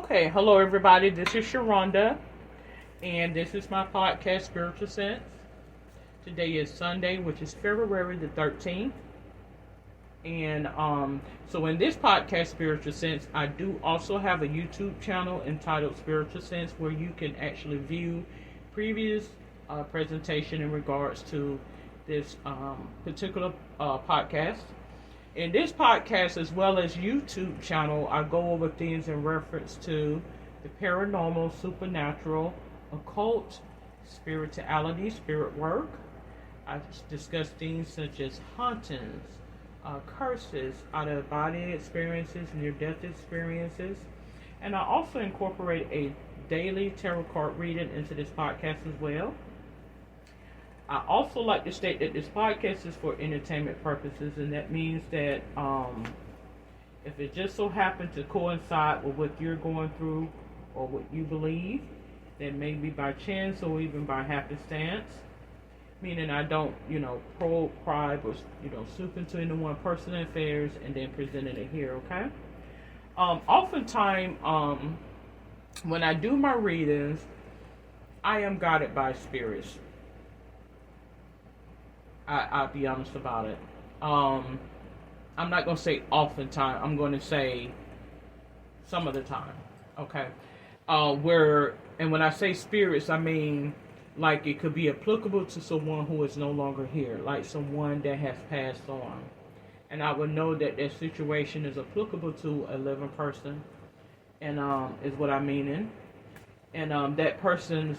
Okay, hello everybody. This is Sharonda, and this is my podcast, Spiritual Sense. Today is Sunday, which is February the 13th. And so in this podcast, Spiritual Sense, I do also have a YouTube channel entitled Spiritual Sense, where you can actually view previous presentation in regards to this particular podcast. In this podcast, as well as YouTube channel, I go over things in reference to the paranormal, supernatural, occult, spirituality, spirit work. I discuss things such as hauntings, curses, out-of-body experiences, near-death experiences. And I also incorporate a daily tarot card reading into this podcast as well. I also like to state that this podcast is for entertainment purposes, and that means that if it just so happens to coincide with what you're going through or what you believe, then maybe by chance or even by happenstance, meaning I don't, probe, pry, or, swoop into any one personal affairs and then presenting it here, okay? Oftentimes, when I do my readings, I am guided by spirits. I'll be honest about it. I'm not going to say oftentimes. I'm going to say some of the time. Okay. And when I say spirits, I mean like it could be applicable to someone who is no longer here, like someone that has passed on. And I would know that that situation is applicable to a living person, and is what I mean in. And that person's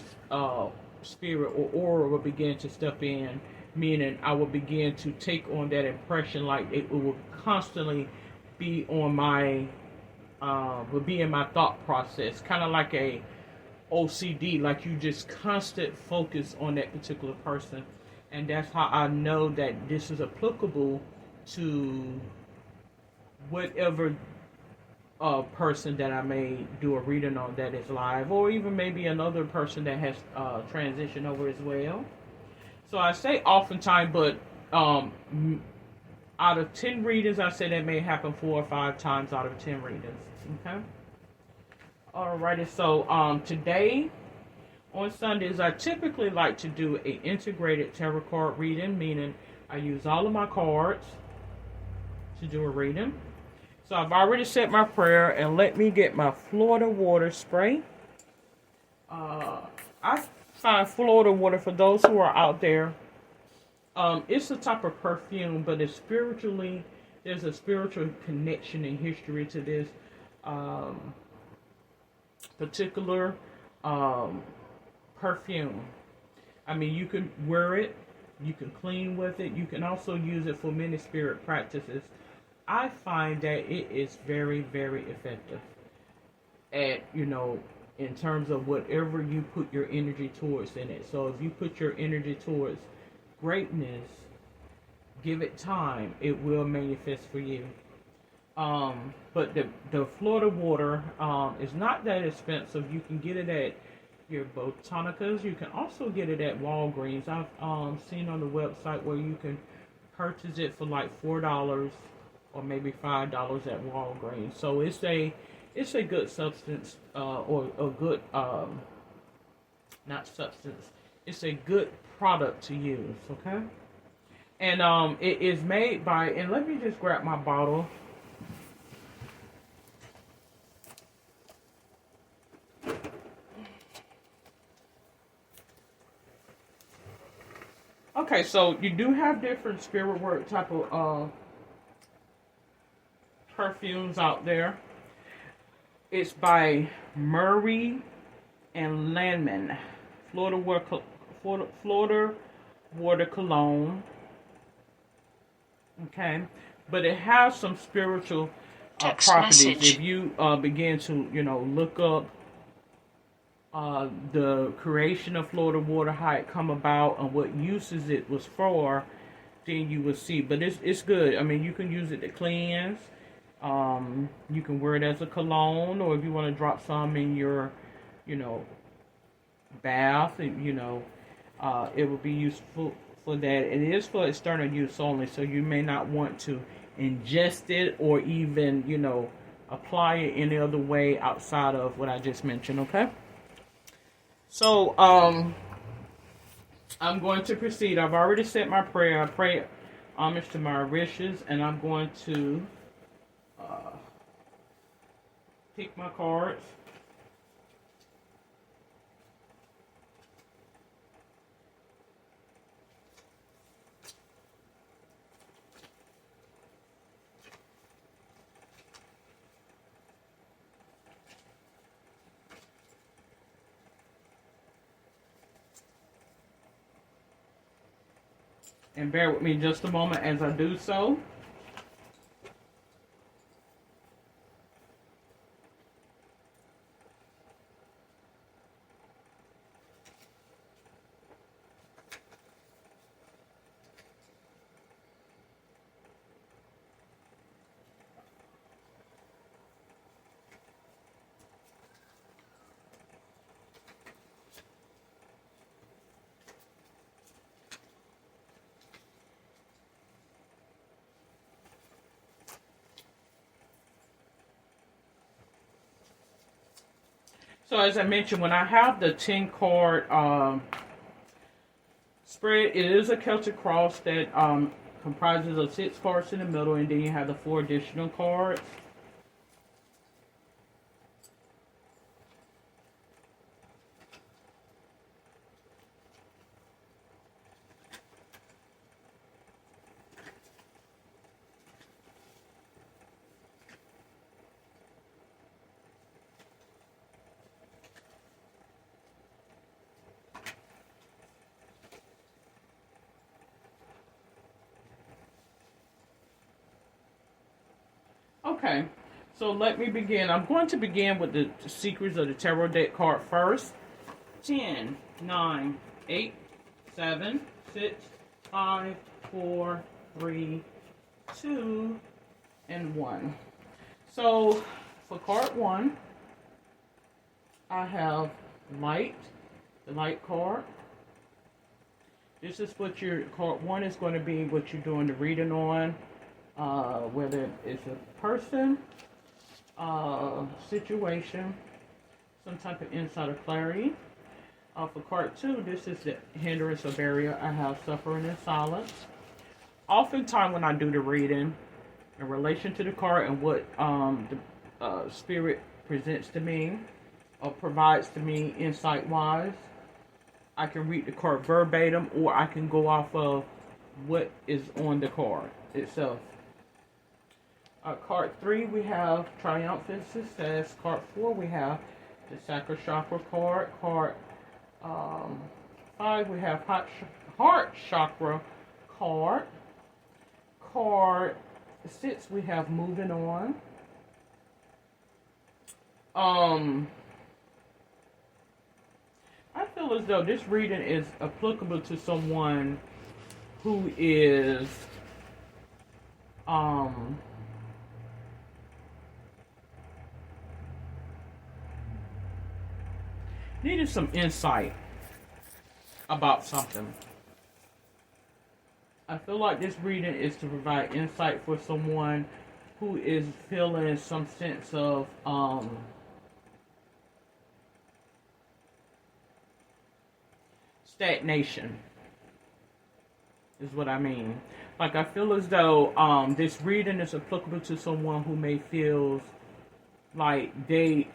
spirit or aura will begin to step in, meaning I will begin to take on that impression, like it will constantly be on my, will be in my thought process, kind of like a OCD, like you just constant focus on that particular person. And that's how I know that this is applicable to whatever person that I may do a reading on that is live, or even maybe another person that has transitioned over as well. So I say oftentimes, but out of 10 readings, I say that may happen 4 or 5 times out of 10 readings. Okay. Alrighty. So today, on Sundays, I typically like to do an integrated tarot card reading, meaning I use all of my cards to do a reading. So I've already said my prayer, and let me get my Florida water spray. I find Florida water, for those who are out there, it's a type of perfume, but it's spiritually, there's a spiritual connection and history to this particular perfume. I mean, you can wear it, you can clean with it, you can also use it for many spirit practices. I find that it is very, very effective at, in terms of whatever you put your energy towards in it. So if you put your energy towards greatness, give it time, it will manifest for you. But the Florida water is not that expensive. You can get it at your Botanicas. You can also get it at Walgreens. I've seen on the website where you can purchase it for like $4 or maybe $5 at Walgreens. So it's a good substance, or a good, not substance, it's a good product to use, okay? And it is made by, and let me just grab my bottle. Okay, so you do have different spirit work type of perfumes out there. It's by Murray and Landman, Florida Water Cologne. Okay, but it has some spiritual properties. Message. If you begin to, look up the creation of Florida water, how it come about, and what uses it was for, then you will see. But it's good. I mean, you can use it to cleanse. You can wear it as a cologne, or if you want to drop some in your, bath, it will be useful for that. It is for external use only, so you may not want to ingest it or even, apply it any other way outside of what I just mentioned, okay? So, I'm going to proceed. I've already said my prayer. I pray homage to my wishes, and I'm going to pick my cards. And bear with me just a moment as I do so. So as I mentioned, when I have the 10 card spread, it is a Celtic cross that comprises of 6 cards in the middle, and then you have the 4 additional cards. Okay, so let me begin. I'm going to begin with the Secrets of the Tarot deck card first. 10, 9, 8, 7, 6, 5, 4, 3, 2, and 1. So for card 1, I have Light, the Light card. This is what your card 1 is going to be, what you're doing the reading on. Whether it's a person, situation, some type of insight or clarity. For card 2, this is the hindrance or barrier. I have suffering and silence. Oftentimes when I do the reading, in relation to the card and what the spirit presents to me or provides to me insight-wise, I can read the card verbatim, or I can go off of what is on the card itself. Card 3, we have triumphant success. Card 4, we have the sacral chakra card. Card 5, we have heart chakra card. Card 6, we have moving on. I feel as though this reading is applicable to someone who is needed some insight about something. I feel like this reading is to provide insight for someone who is feeling some sense of stagnation, is what I mean. Like, I feel as though this reading is applicable to someone who may feel like they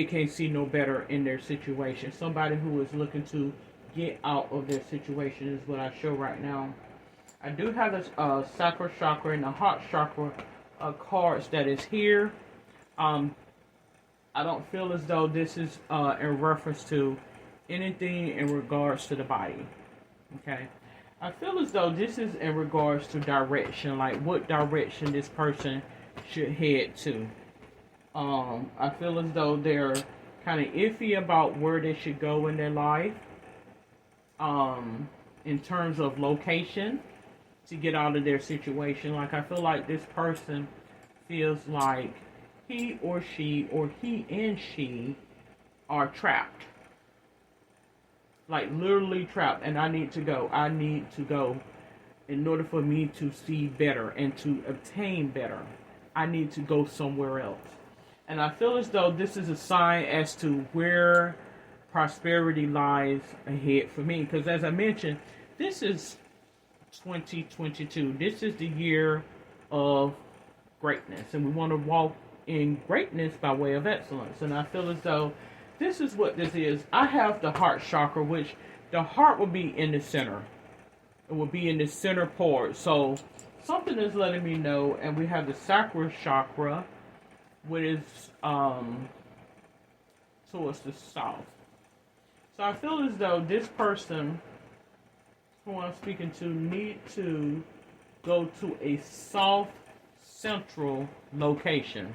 can't see no better in their situation. Somebody who is looking to get out of their situation is what I show right now. I do have a sacral chakra and a heart chakra cards that is here. I don't feel as though this is in reference to anything in regards to the body. Okay. I feel as though this is in regards to direction, like what direction this person should head to. I feel as though they're kind of iffy about where they should go in their life, in terms of location to get out of their situation. Like, I feel like this person feels like he or she, or he and she, are trapped. Like, literally trapped, and I need to go. I need to go in order for me to see better and to obtain better. I need to go somewhere else. And I feel as though this is a sign as to where prosperity lies ahead for me. Because as I mentioned, this is 2022. This is the year of greatness. And we want to walk in greatness by way of excellence. And I feel as though this is what this is. I have the heart chakra, which the heart will be in the center. It will be in the center part. So something is letting me know. And we have the sacral chakra, which is towards the south. So I feel as though this person who I'm speaking to need to go to a south central location.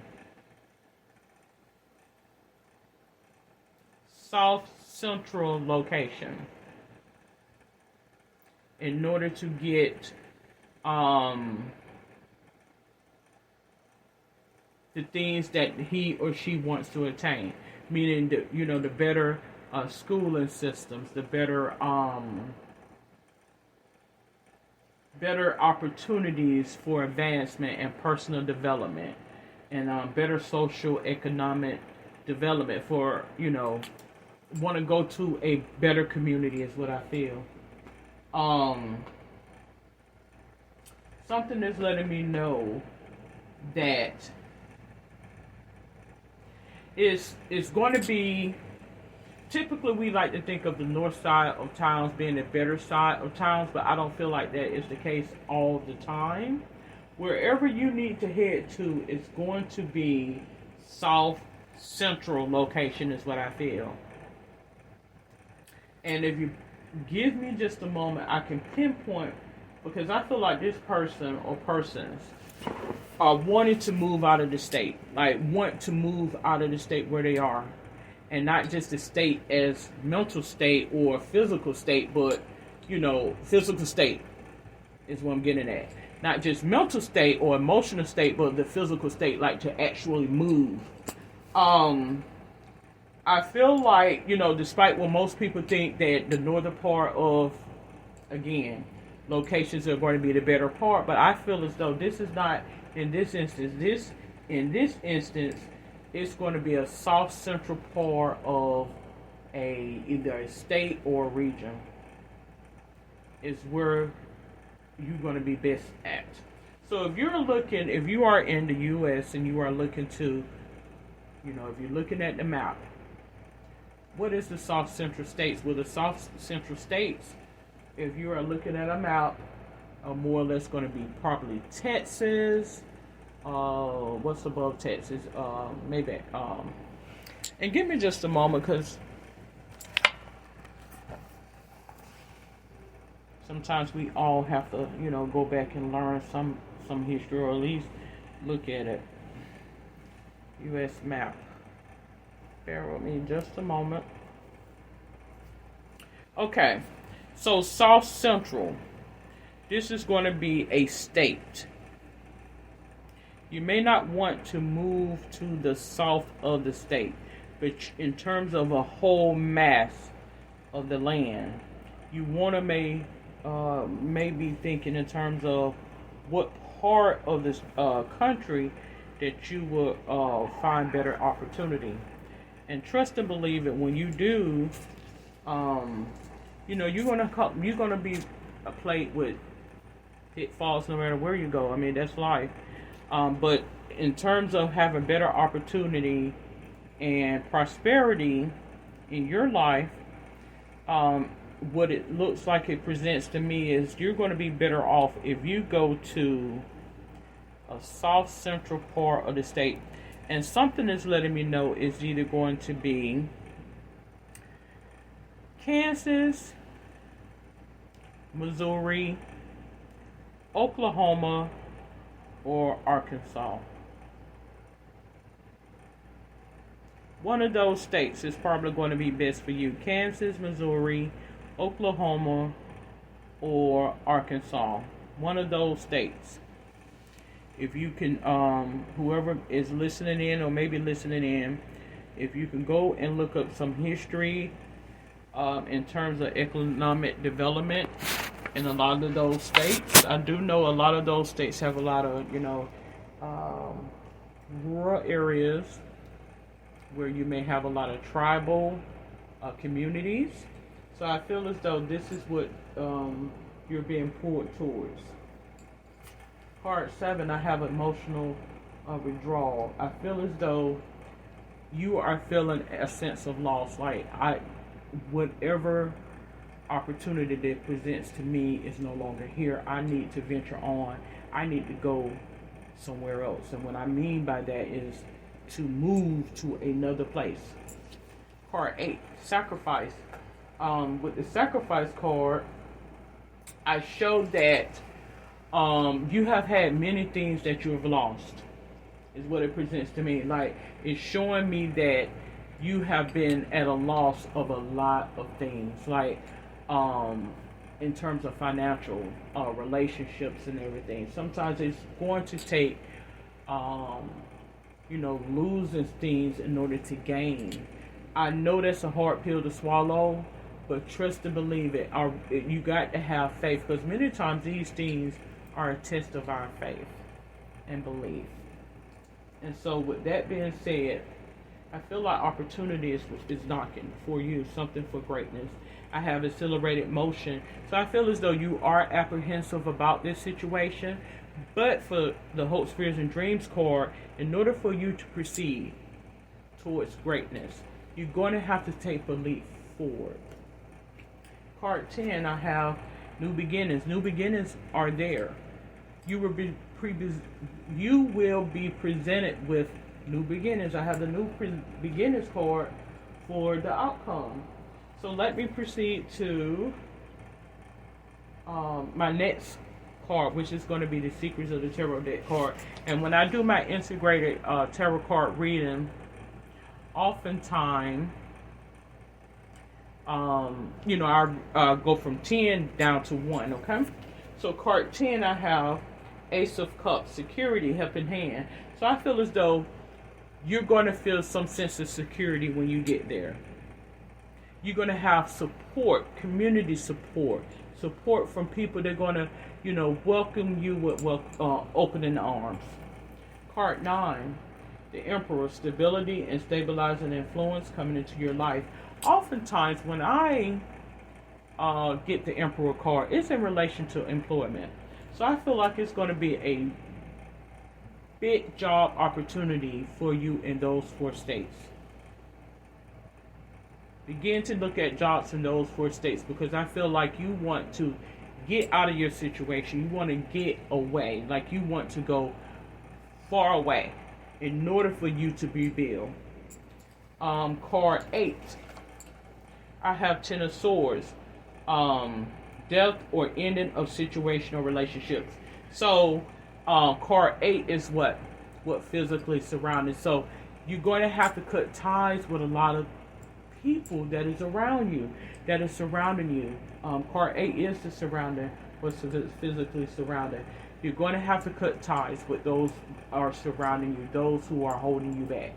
South central location. In order to get the things that he or she wants to attain. Meaning the better schooling systems, the better better opportunities for advancement and personal development, and better social economic development for, want to go to a better community is what I feel. Something is letting me know that it's going to be, typically we like to think of the north side of towns being the better side of towns, but I don't feel like that is the case all the time. Wherever you need to head to is going to be south central location is what I feel. And if you give me just a moment, I can pinpoint, because I feel like this person or persons are wanting to move out of the state, like want to move out of the state where they are. And not just the state as mental state or physical state, but, physical state is what I'm getting at. Not just mental state or emotional state, but the physical state, like to actually move. I feel like, despite what most people think, that the northern part of, again, locations are going to be the better part, but I feel as though this is not in this instance. In this instance, it's going to be a south central part of either a state or a region. Is where you're going to be best at. So if you are in the U.S. and you are looking to, if you're looking at the map, what is the south central states? Well, the south central states, if you are looking at a map, are more or less going to be probably Texas. What's above Texas? Maybe. And give me just a moment, because sometimes we all have to, go back and learn some history, or at least look at it. U.S. map. Bear with me just a moment. Okay, so South Central. This is going to be a state. You may not want to move to the south of the state, but in terms of a whole mass of the land, you want to maybe thinking in terms of what part of this country that you will find better opportunity. And trust and believe it, when you do, you're gonna be a plate with pitfalls no matter where you go. I mean, that's life. But in terms of having better opportunity and prosperity in your life, what it looks like it presents to me is you're going to be better off if you go to a south central part of the state. And something is letting me know is either going to be Kansas, Missouri, Oklahoma, or Arkansas. One of those states is probably going to be best for you. Kansas, Missouri, Oklahoma, or Arkansas. One of those states. If you can, whoever is listening in or maybe listening in, if you can go and look up some history in terms of economic development in a lot of those states. I do know a lot of those states have a lot of, rural areas where you may have a lot of tribal communities. So I feel as though this is what you're being pulled towards. Card 7, I have emotional withdrawal. I feel as though you are feeling a sense of loss. Like, whatever opportunity that presents to me is no longer here. I need to venture on. I need to go somewhere else. And what I mean by that is to move to another place. Card 8, sacrifice. With the sacrifice card, I show that you have had many things that you have lost, is what it presents to me. Like, it's showing me that you have been at a loss of a lot of things, like in terms of financial relationships and everything. Sometimes it's going to take losing things in order to gain. I know that's a hard pill to swallow, but trust and believe it. You got to have faith, because many times these things are a test of our faith and belief. And so with that being said, I feel like opportunity is knocking for you, something for greatness. I have accelerated motion. So I feel as though you are apprehensive about this situation. But for the Hope, Fears, and Dreams card, in order for you to proceed towards greatness, you're going to have to take a leap forward. Card 10, I have new beginnings. New beginnings are there. You will be presented with new beginnings. I have the new beginnings card for the outcome. So let me proceed to my next card, which is going to be the Secrets of the Tarot deck card. And when I do my integrated tarot card reading, oftentimes, I go from 10 down to 1, okay? So card 10, I have Ace of Cups, security, helping hand. So I feel as though you're going to feel some sense of security when you get there. You're going to have support, community support from people that are going to, welcome you with opening arms. Card 9, the Emperor, stability and stabilizing influence coming into your life. Oftentimes when I get the Emperor card, it's in relation to employment. So I feel like it's going to be a big job opportunity for you in those 4 states. Begin to look at jobs in those 4 states, because I feel like you want to get out of your situation. You want to get away. Like, you want to go far away in order for you to rebuild. Card 8, I have 10 of Swords. Death or ending of situational relationships. So card 8 is what physically surrounded. So you're going to have to cut ties with a lot of people that is around you, that is surrounding you. Card 8 is the surrounding, what's physically surrounded. You're going to have to cut ties with those who are surrounding you, those who are holding you back.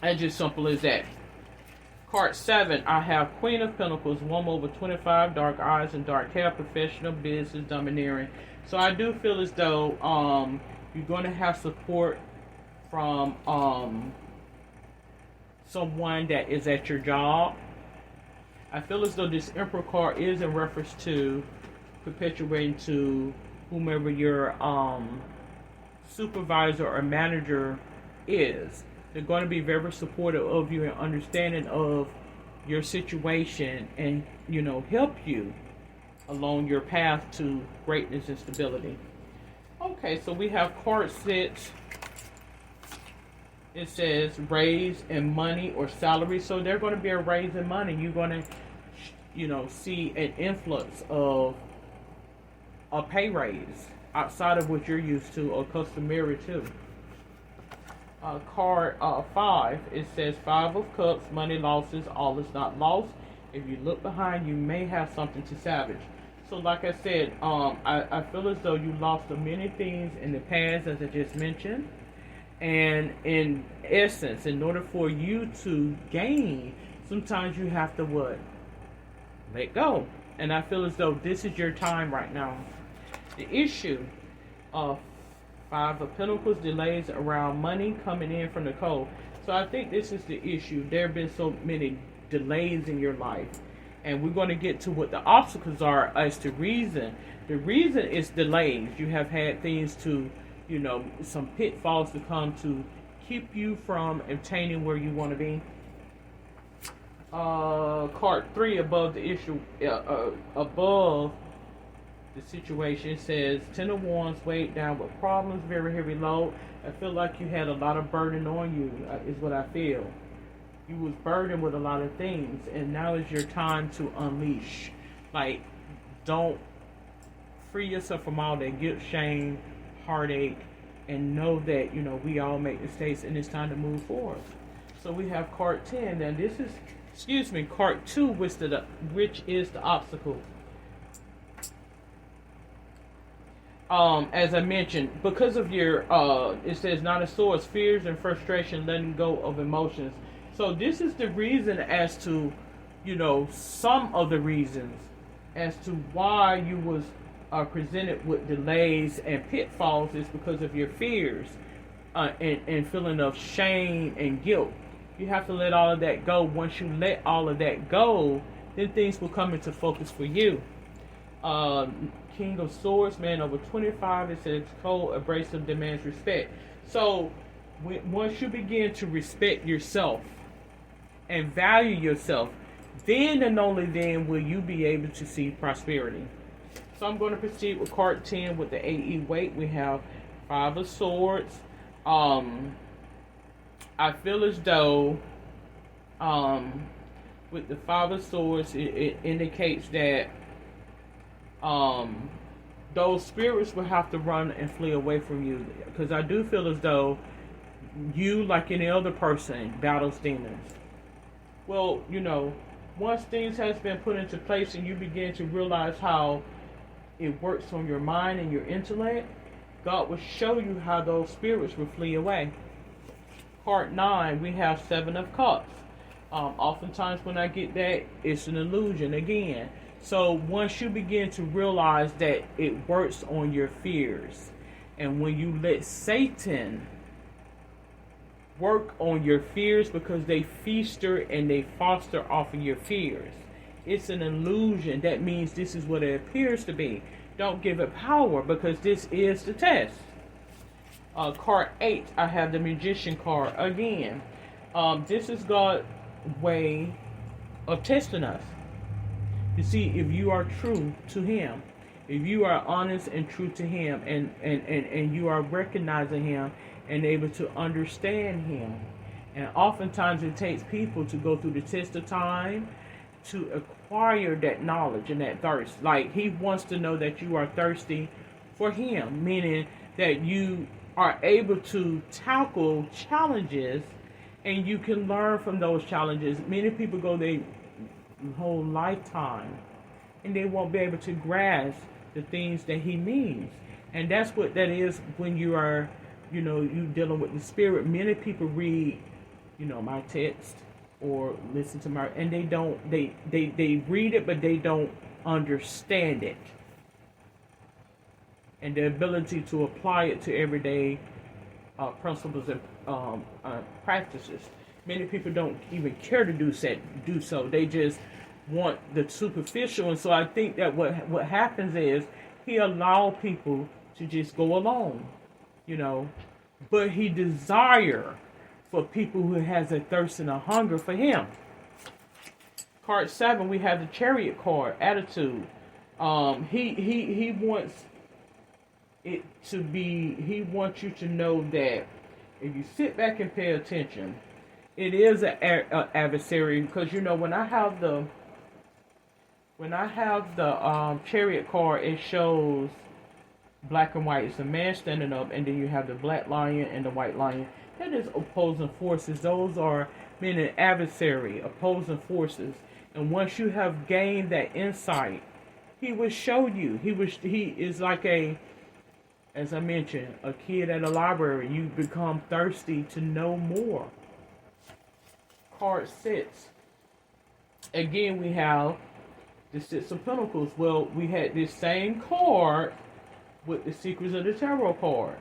It's just simple as that. Card 7, I have Queen of Pentacles, woman over 25, dark eyes and dark hair, professional, business, domineering. So I do feel as though you're going to have support from someone that is at your job. I feel as though this Emperor card is in reference to perpetuating to whomever your supervisor or manager is. They're going to be very supportive of you and understanding of your situation and, help you along your path to greatness and stability. Okay, so we have card 6. It says raise in money or salary. So they're going to be a raise in money. You're going to, see an influx of a pay raise outside of what you're used to or customary to. Card 5, it says 5 of Cups, money losses, all is not lost. If you look behind, you may have something to salvage. So like I said, I feel as though you lost many things in the past, as I just mentioned. And in essence, in order for you to gain, sometimes you have to what? Let go. And I feel as though this is your time right now. The issue of Five of Pentacles, delays around money coming in from the cold. So I think this is the issue. There have been so many delays in your life. And we're going to get to what the obstacles are as to reason. The reason is delays. You have had things to, some pitfalls to come to keep you from obtaining where you want to be. Card 3 above the issue, above the situation says, Ten of Wands weighed down with problems, very heavy load. I feel like you had a lot of burden on you, is what I feel. You was burdened with a lot of things, and now is your time to unleash. Like, don't free yourself from all that guilt, shame, heartache, and know that, we all make mistakes, and it's time to move forward. So we have card 10. Now this is, card 2, which is the obstacle. As I mentioned, because of your, it says Nine of Swords, fears and frustration, letting go of emotions. So this is the reason as to, some of the reasons as to why you was presented with delays and pitfalls is because of your fears and feeling of shame and guilt. You have to let all of that go. Once you let all of that go, then things will come into focus for you. King of Swords, man over 25, it says cold, abrasive, demands respect. So once you begin to respect yourself and value yourself, then and only then will you be able to see prosperity. So I'm going to proceed with card 10 with the AE weight. We have Five of Swords. I feel as though with the Five of Swords, it indicates that those spirits will have to run and flee away from you. Because I do feel as though you, like any other person, battles demons. Well, once things has been put into place and you begin to realize how it works on your mind and your intellect, God will show you how those spirits will flee away. Card 9, we have Seven of Cups. Oftentimes when I get that, it's an illusion again. So once you begin to realize that it works on your fears, and when you let Satan work on your fears, because they feaster and they foster off of your fears, it's an illusion. That means this is what it appears to be. Don't give it power, because this is the test. Card 8, I have the Magician card again. This is God's way of testing us to see if you are true to Him, if you are honest and true to Him, and you are recognizing Him and able to understand Him. And oftentimes it takes people to go through the test of time to acquire that knowledge and that thirst. Like, He wants to know that you are thirsty for Him, meaning that you are able to tackle challenges and you can learn from those challenges. Many people go their whole lifetime and they won't be able to grasp the things that He means. And that's what that is when you are, you dealing with the Spirit. Many people read, my text or listen to my, and they don't, they read it, but they don't understand it. And the ability to apply it to everyday principles and practices. Many people don't even care to do so. They just want the superficial. And so I think that what happens is He allows people to just go along, But He desire for people who has a thirst and a hunger for Him. Card 7, we have the Chariot card, attitude. He wants it to be, He wants you to know that if you sit back and pay attention, it is an adversary. Because when I have the Chariot card, it shows black and white. It's a man standing up, and then you have the black lion and the white lion. That is opposing forces. Those are meaning adversary, opposing forces. And once you have gained that insight, He will show you. He is like as I mentioned, a kid at a library. You become thirsty to know more. Card 6. Again, we have the Six of Pentacles. Well, we had this same card with the Secrets of the Tarot card.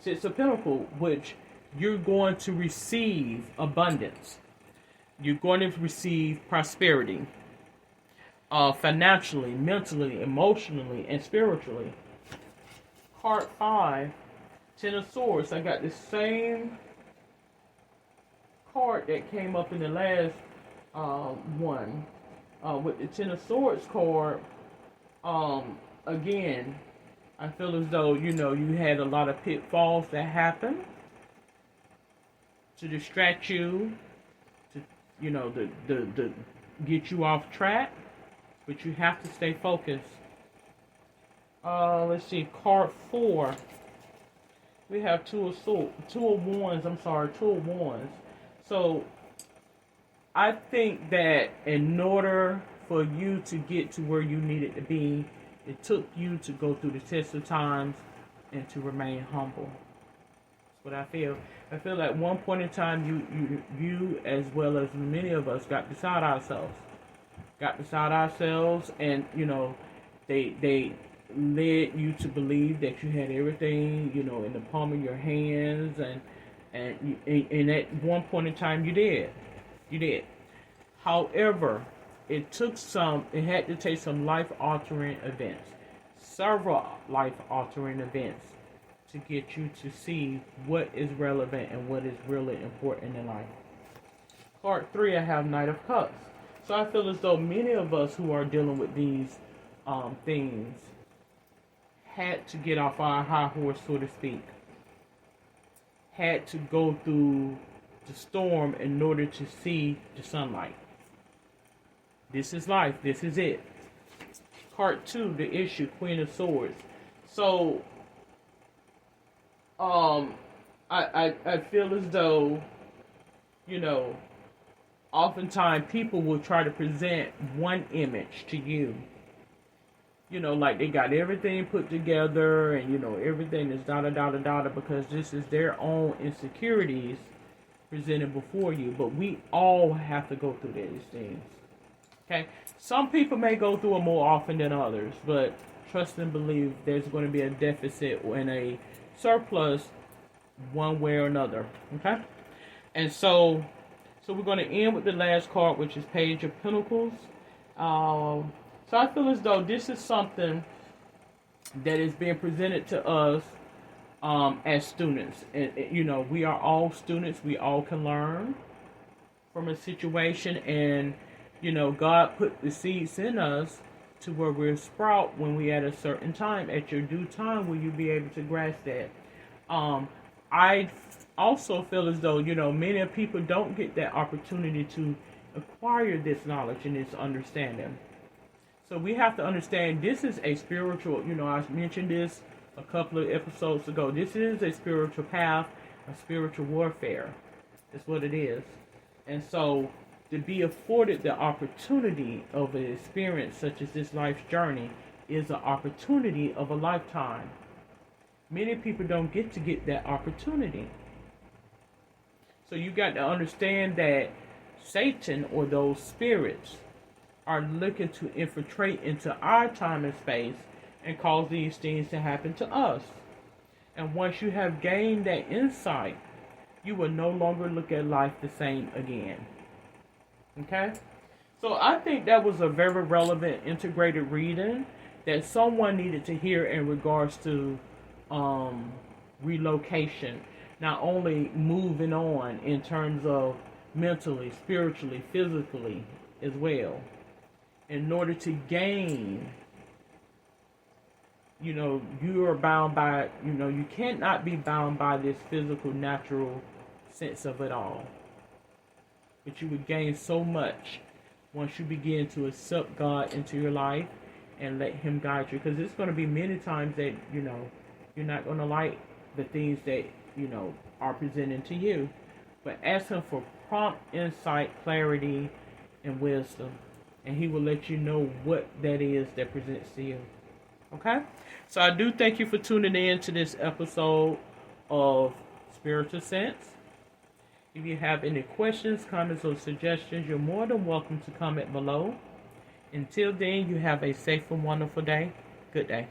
Six of Pentacles, which you're going to receive abundance. You're going to receive prosperity. Financially, mentally, emotionally, and spiritually. Card 5, Ten of Swords. I got the same card that came up in the last one. With the Ten of Swords card, again, I feel as though, you had a lot of pitfalls that happened to distract you, to get you off track, but you have to stay focused. Let's see, card 4. We have Two of Wands. So I think that in order for you to get to where you needed to be, it took you to go through the test of times and to remain humble. That's what I feel. I feel like one point in time, you as well as many of us got beside ourselves. And they led you to believe that you had everything, in the palm of your hands, and at one point in time you did. However, it had to take some life-altering events, several life-altering events, to get you to see what is relevant and what is really important in life. Card 3, I have Knight of Cups. So I feel as though many of us who are dealing with these things had to get off our high horse, so to speak. Had to go through the storm in order to see the sunlight. This is life. This is it. Card 2, the issue, Queen of Swords. So, I feel as though, oftentimes people will try to present one image to you. Like they got everything put together and, everything is da-da-da-da-da, because this is their own insecurities presented before you. But we all have to go through these things. Okay? Some people may go through it more often than others, but trust and believe there's going to be a deficit and a surplus one way or another. Okay? And so we're going to end with the last card, which is Page of Pentacles. So I feel as though this is something that is being presented to us as students. And, we are all students. We all can learn from a situation. And, God put the seeds in us to where we'll sprout when we at a certain time. At your due time, will you be able to grasp that? I also feel as though, many people don't get that opportunity to acquire this knowledge and this understanding. So we have to understand this is a spiritual, I mentioned this a couple of episodes ago. This is a spiritual path, a spiritual warfare. That's what it is. And so to be afforded the opportunity of an experience such as this life's journey is an opportunity of a lifetime. Many people don't get that opportunity. So you got to understand that Satan or those spirits are looking to infiltrate into our time and space and cause these things to happen to us. And once you have gained that insight, you will no longer look at life the same again. Okay? So I think that was a very relevant integrated reading that someone needed to hear in regards to relocation. Not only moving on in terms of mentally, spiritually, physically as well. In order to gain, you are bound by, you cannot be bound by this physical, natural sense of it all. But you would gain so much once you begin to accept God into your life and let Him guide you. Because it's going to be many times that, you're not going to like the things that, are presented to you. But ask Him for prompt insight, clarity, and wisdom. And He will let you know what that is that presents to you. Okay? So I do thank you for tuning in to this episode of Spiritual Sense. If you have any questions, comments, or suggestions, you're more than welcome to comment below. Until then, you have a safe and wonderful day. Good day.